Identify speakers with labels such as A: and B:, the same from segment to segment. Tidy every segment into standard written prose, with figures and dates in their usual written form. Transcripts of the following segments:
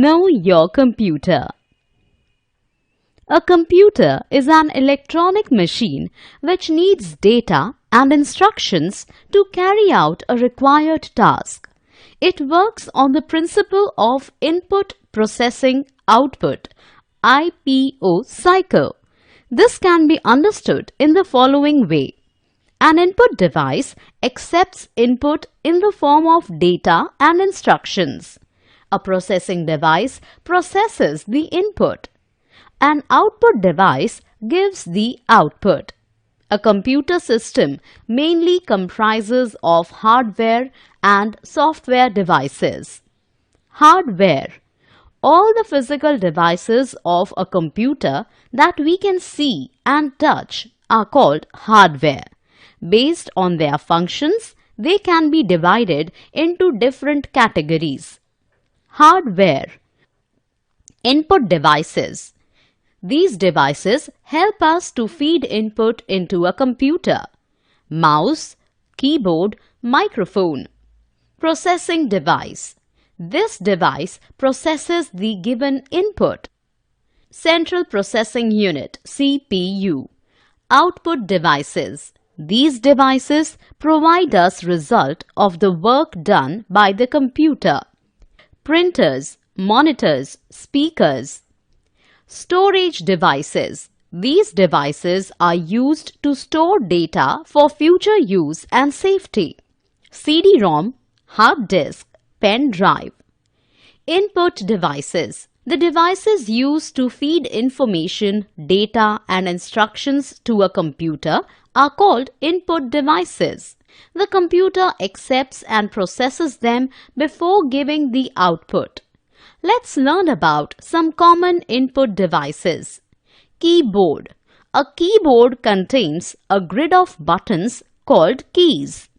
A: Know your computer. A computer is an electronic machine which needs data and instructions to carry out a required task. It works on the principle of input processing output IPO cycle. This can be understood in the following way. An input device accepts input in the form of data and instructions. A processing device processes the input. An output device gives the output. A computer system mainly comprises of hardware and software devices. Hardware. All the physical devices of a computer that we can see and touch are called hardware. Based on their functions, they can be divided into different categories. Hardware. Input devices. These devices help us to feed input into a computer. Mouse, keyboard, microphone. Processing device. This device processes the given input. Central Processing Unit CPU. Output devices. These devices provide us result of the work done by the computer. Printers, monitors, speakers. Storage devices. These devices are used to store data for future use and safety. CD-ROM, hard disk, pen drive. Input devices. The devices used to feed information, data and instructions to a computer are called input devices. The computer accepts and processes them before giving the output. Let's learn about some common input devices. Keyboard. A keyboard contains a grid of buttons called keys.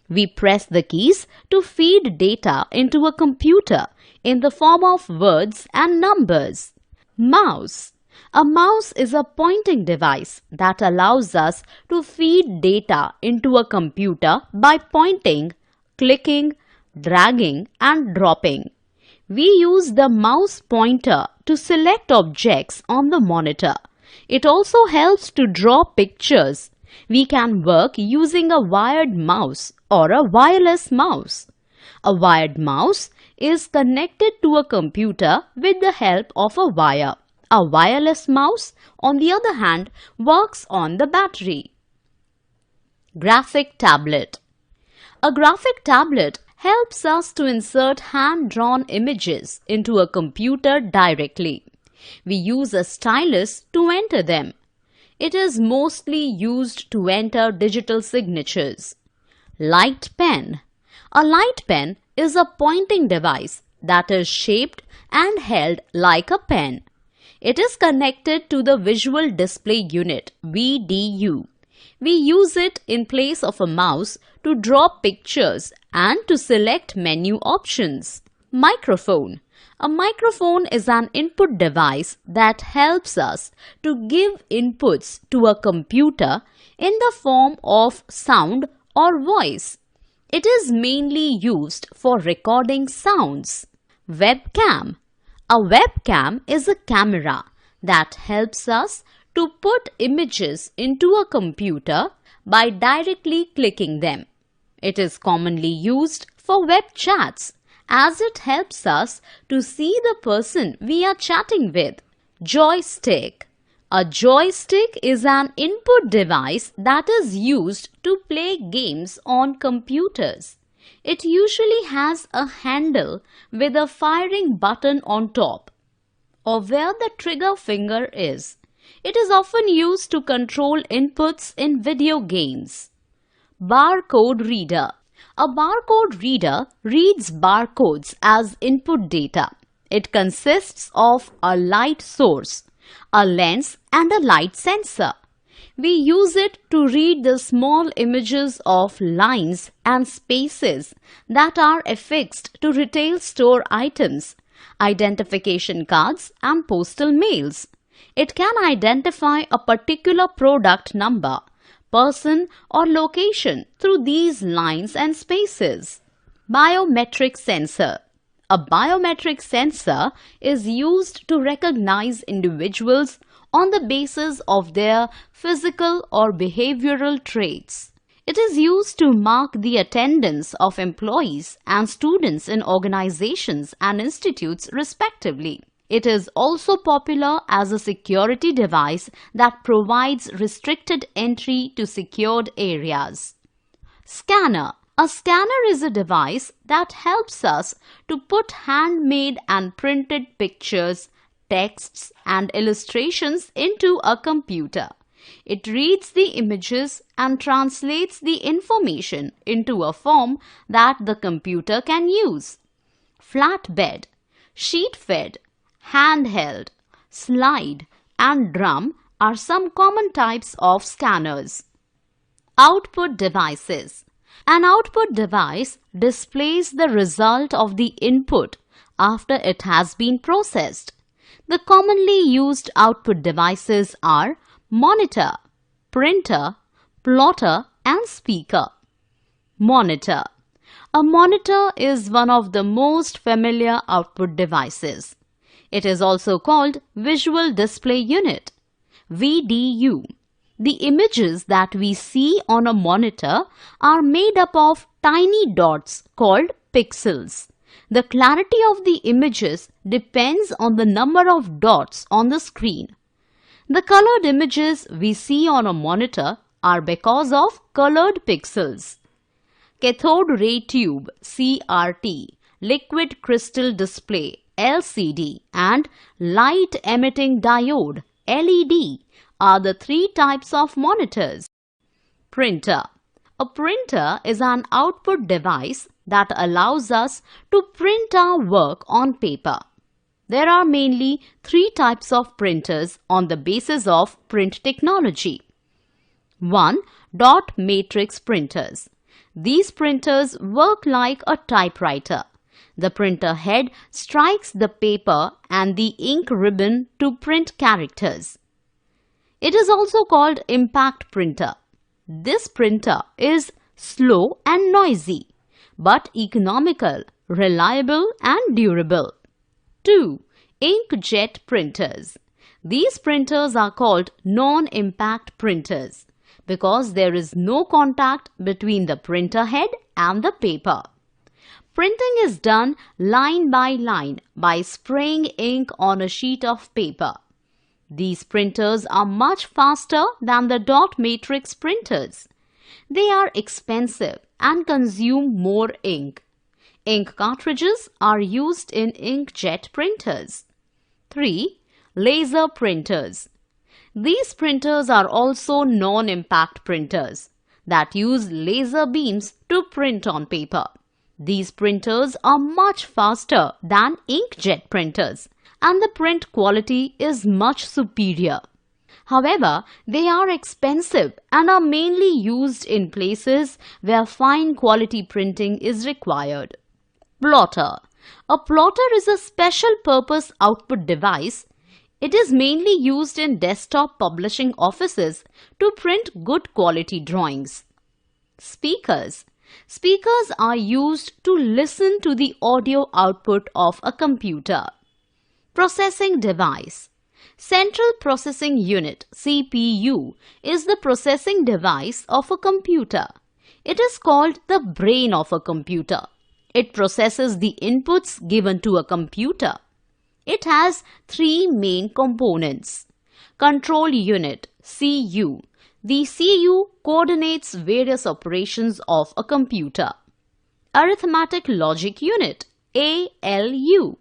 A: We press the keys to feed data into a computer in the form of words and numbers. Mouse. A mouse is a pointing device that allows us to feed data into a computer by pointing, clicking, dragging and dropping. We use the mouse pointer to select objects on the monitor. It also helps to draw pictures. We can work using a wired mouse or a wireless mouse. A wired mouse is connected to a computer with the help of a wire. A wireless mouse, on the other hand, works on the battery. Graphic tablet. A graphic tablet helps us to insert hand-drawn images into a computer directly. We use a stylus to enter them. It is mostly used to enter digital signatures. Light pen. A light pen is a pointing device that is shaped and held like a pen. It is connected to the Visual Display Unit (VDU). We use it in place of a mouse to draw pictures and to select menu options. Microphone. A microphone is an input device that helps us to give inputs to a computer in the form of sound or voice. It is mainly used for recording sounds. Webcam. A webcam is a camera that helps us to put images into a computer by directly clicking them. It is commonly used for web chats as it helps us to see the person we are chatting with. Joystick. A joystick is an input device that is used to play games on computers. It usually has a handle with a firing button on top, or where the trigger finger is. It is often used to control inputs in video games. Barcode reader. A barcode reader reads barcodes as input data. It consists of a light source, a lens and a light sensor. We use it to read the small images of lines and spaces that are affixed to retail store items, identification cards and postal mails. It can identify a particular product number, person or location through these lines and spaces. Biometric sensor. A biometric sensor is used to recognize individuals on the basis of their physical or behavioral traits. It is used to mark the attendance of employees and students in organizations and institutes respectively. It is also popular as a security device that provides restricted entry to secured areas. Scanner. A scanner is a device that helps us to put handmade and printed pictures, texts, and illustrations into a computer. It reads the images and translates the information into a form that the computer can use. Flatbed, sheet-fed, handheld, slide, and drum are some common types of scanners. Output devices. An output device displays the result of the input after it has been processed. The commonly used output devices are monitor, printer, plotter, and speaker. Monitor. A monitor is one of the most familiar output devices. It is also called Visual Display Unit, VDU. The images that we see on a monitor are made up of tiny dots called pixels. The clarity of the images depends on the number of dots on the screen. The colored images we see on a monitor are because of colored pixels. Cathode ray tube (CRT), liquid crystal display (LCD), and light emitting diode (LED) are the three types of monitors. Printer. A printer is an output device that allows us to print our work on paper. There are mainly three types of printers on the basis of print technology. 1. Dot matrix printers. These printers work like a typewriter. The printer head strikes the paper and the ink ribbon to print characters. It is also called impact printer. This printer is slow and noisy, but economical, reliable, and durable. 2. Inkjet printers. These printers are called non-impact printers because there is no contact between the printer head and the paper. Printing is done line by line by spraying ink on a sheet of paper. These printers are much faster than the dot matrix printers. They are expensive and consume more ink. Ink cartridges are used in inkjet printers. 3. Laser printers. These printers are also non-impact printers that use laser beams to print on paper. These printers are much faster than inkjet printers and the print quality is much superior. However, they are expensive and are mainly used in places where fine quality printing is required. Plotter. A plotter is a special purpose output device. It is mainly used in desktop publishing offices to print good quality drawings. Speakers. Speakers are used to listen to the audio output of a computer. Processing device. Central Processing Unit (CPU) is the processing device of a computer. It is called the brain of a computer. It processes the inputs given to a computer. It has three main components. Control Unit (CU). The CU coordinates various operations of a computer. Arithmetic Logic Unit (ALU).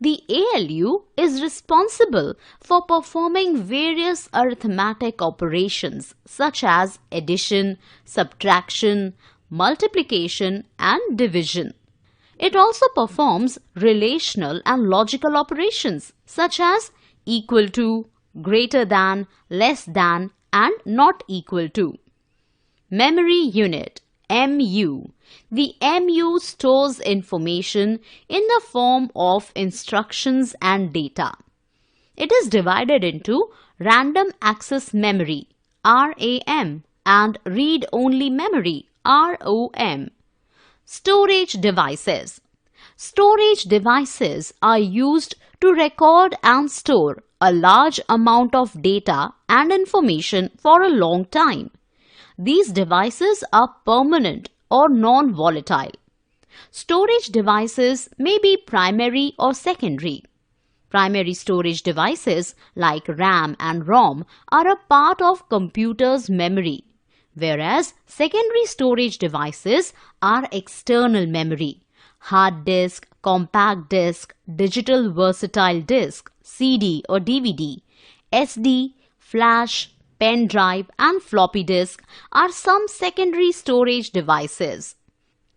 A: The ALU is responsible for performing various arithmetic operations such as addition, subtraction, multiplication, and division. It also performs relational and logical operations such as equal to, greater than, less than, and not equal to. Memory Unit (MU). The MU stores information in the form of instructions and data. It is divided into random access memory (RAM) and read-only memory (ROM). Storage devices. Storage devices are used to record and store a large amount of data and information for a long time. These devices are permanent or non-volatile. Storage devices may be primary or secondary. Primary storage devices like RAM and ROM are a part of computer's memory, whereas secondary storage devices are external memory. Hard disk, compact disk, digital versatile disk, CD or DVD, SD, flash, pen drive and floppy disk are some secondary storage devices.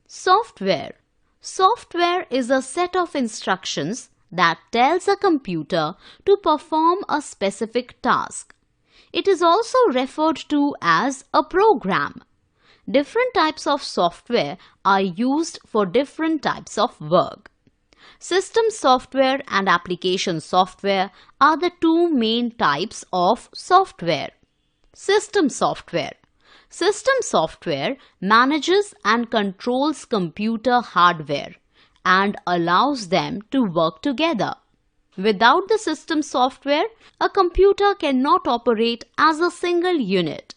A: Software. Software is a set of instructions that tells a computer to perform a specific task. It is also referred to as a program. Different types of software are used for different types of work. System software and application software are the two main types of software. System software. System software manages and controls computer hardware and allows them to work together. Without the system software, a computer cannot operate as a single unit.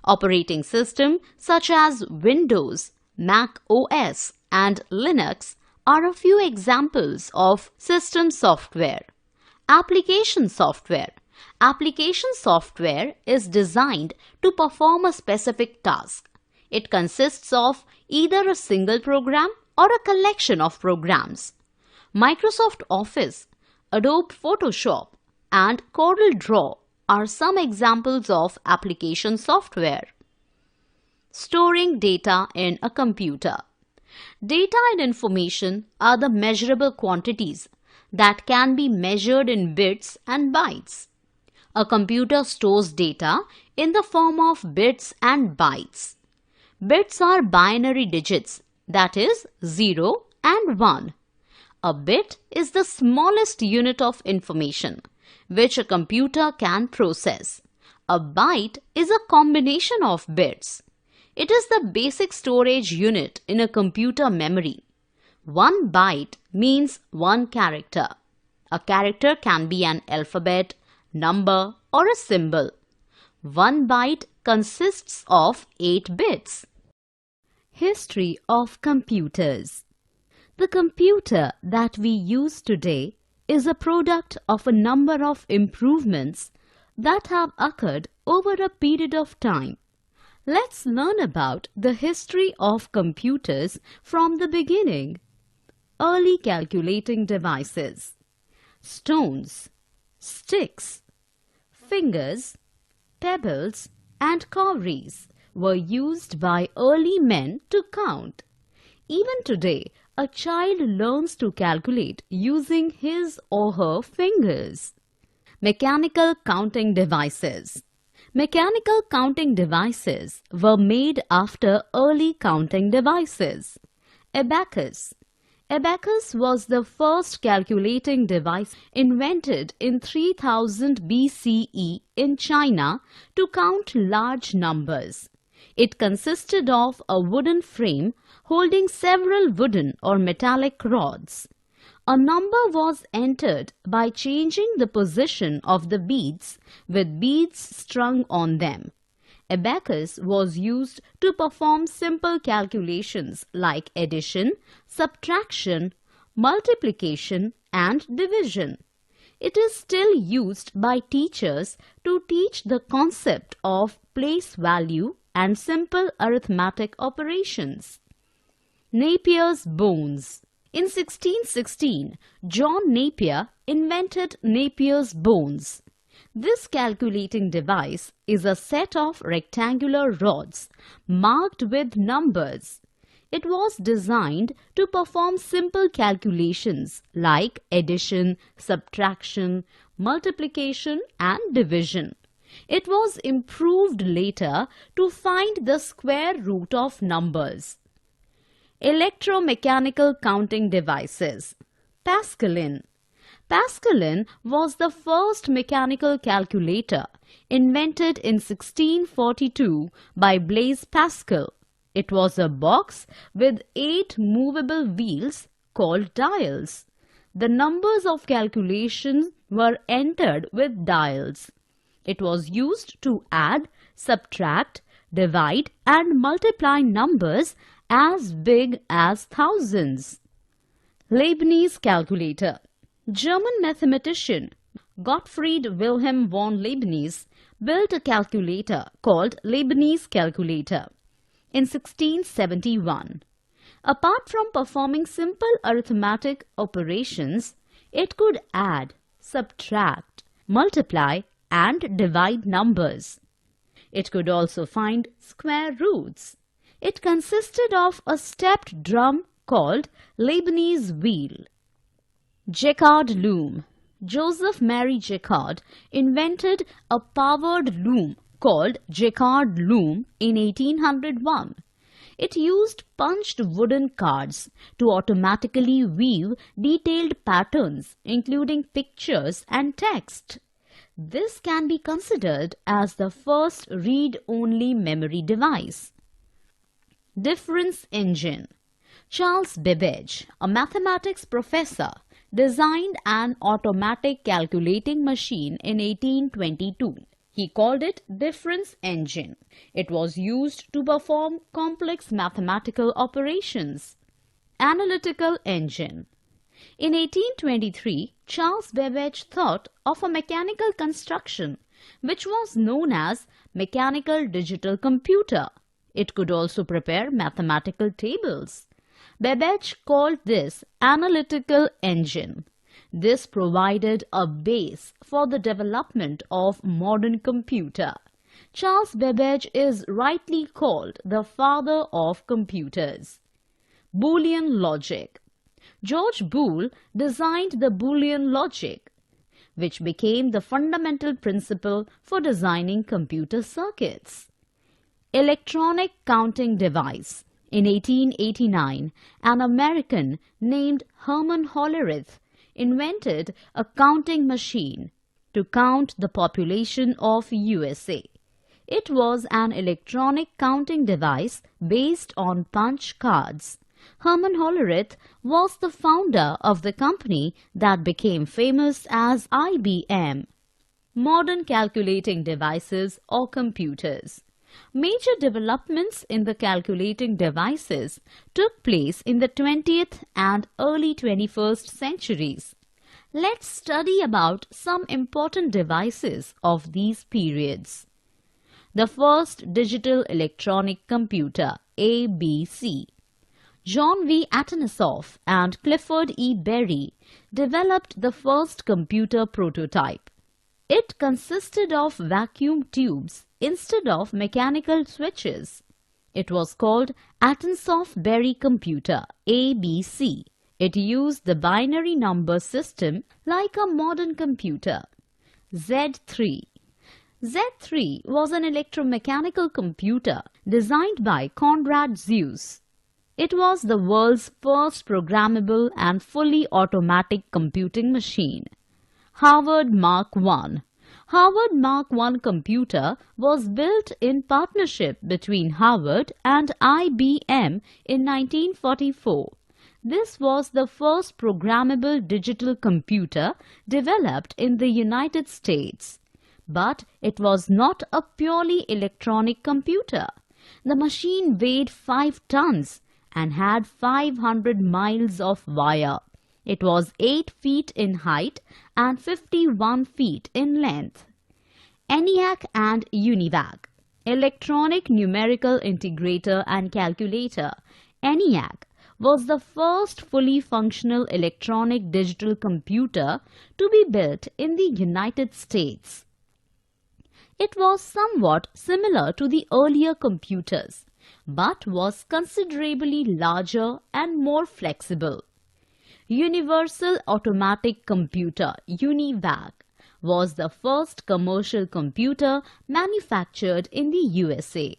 A: Operating systems such as Windows, Mac OS and Linux are a few examples of system software. Application software. Application software is designed to perform a specific task. It consists of either a single program or a collection of programs. Microsoft Office, Adobe Photoshop and CorelDRAW are some examples of application software. Storing data in a computer. Data and information are the measurable quantities that can be measured in bits and bytes. A computer stores data in the form of bits and bytes. Bits are binary digits, that is 0 and 1. A bit is the smallest unit of information which a computer can process. A byte is a combination of bits. It is the basic storage unit in a computer memory. 1 byte means 1 character. A character can be an alphabet, number or a symbol. 1 byte consists of 8 bits. History of computers. The computer that we use today is a product of a number of improvements that have occurred over a period of time. Let's learn about the history of computers from the beginning. Early calculating devices. Stones, sticks, fingers, pebbles and cowries were used by early men to count. Even today, a child learns to calculate using his or her fingers. Mechanical counting devices. Mechanical counting devices were made after early counting devices. Abacus. Abacus was the first calculating device invented in 3000 BCE in China to count large numbers. It consisted of a wooden frame holding several wooden or metallic rods. A number was entered by changing the position of the beads with beads strung on them. Abacus was used to perform simple calculations like addition, subtraction, multiplication and division. It is still used by teachers to teach the concept of place value and simple arithmetic operations. Napier's bones. In 1616, John Napier invented Napier's bones. This calculating device is a set of rectangular rods marked with numbers. It was designed to perform simple calculations like addition, subtraction, multiplication and division. It was improved later to find the square root of numbers. Electromechanical counting devices. Pascaline. Pascaline was the first mechanical calculator invented in 1642 by Blaise Pascal. It was a box with 8 movable wheels called dials. The numbers of calculations were entered with dials. It was used to add, subtract, divide and multiply numbers as big as thousands. Leibniz calculator. German mathematician Gottfried Wilhelm von Leibniz built a calculator called Leibniz calculator in 1671. Apart from performing simple arithmetic operations, it could add, subtract, multiply and divide numbers. It could also find square roots. It consisted of a stepped drum called Leibniz wheel. Jacquard loom. Joseph Marie Jacquard invented a powered loom called Jacquard loom in 1801. It used punched wooden cards to automatically weave detailed patterns including pictures and text. This can be considered as the first read-only memory device. Difference engine. Charles Babbage, a mathematics professor, designed an automatic calculating machine in 1822. He called it difference engine. It was used to perform complex mathematical operations. Analytical engine. In 1823, Charles Babbage thought of a mechanical construction which was known as mechanical digital computer. It could also prepare mathematical tables. Babbage called this analytical engine. This provided a base for the development of modern computer. Charles Babbage is rightly called the father of computers. Boolean logic. George Boole designed the Boolean logic, which became the fundamental principle for designing computer circuits. Electronic counting device. In 1889, an American named Herman Hollerith invented a counting machine to count the population of USA. It was an electronic counting device based on punch cards. Herman Hollerith was the founder of the company that became famous as IBM. Modern calculating devices or computers. Major developments in the calculating devices took place in the 20th and early 21st centuries. Let's study about some important devices of these periods. The first digital electronic computer, ABC. John V. Atanasoff and Clifford E. Berry developed the first computer prototype. It consisted of vacuum tubes instead of mechanical switches. It was called Atanasoff-Berry computer, ABC. It used the binary number system like a modern computer. Z3. Z3 was an electromechanical computer designed by Konrad Zuse. It was the world's first programmable and fully automatic computing machine. Harvard Mark I. Harvard Mark I computer was built in partnership between Harvard and IBM in 1944. This was the first programmable digital computer developed in the United States. But it was not a purely electronic computer. The machine weighed 5 tons and had 500 miles of wire. It was 8 feet in height and 51 feet in length. ENIAC and UNIVAC. Electronic Numerical Integrator and Calculator. ENIAC was the first fully functional electronic digital computer to be built in the United States. It was somewhat similar to the earlier computers, but was considerably larger and more flexible. Universal Automatic Computer, UNIVAC, was the first commercial computer manufactured in the USA.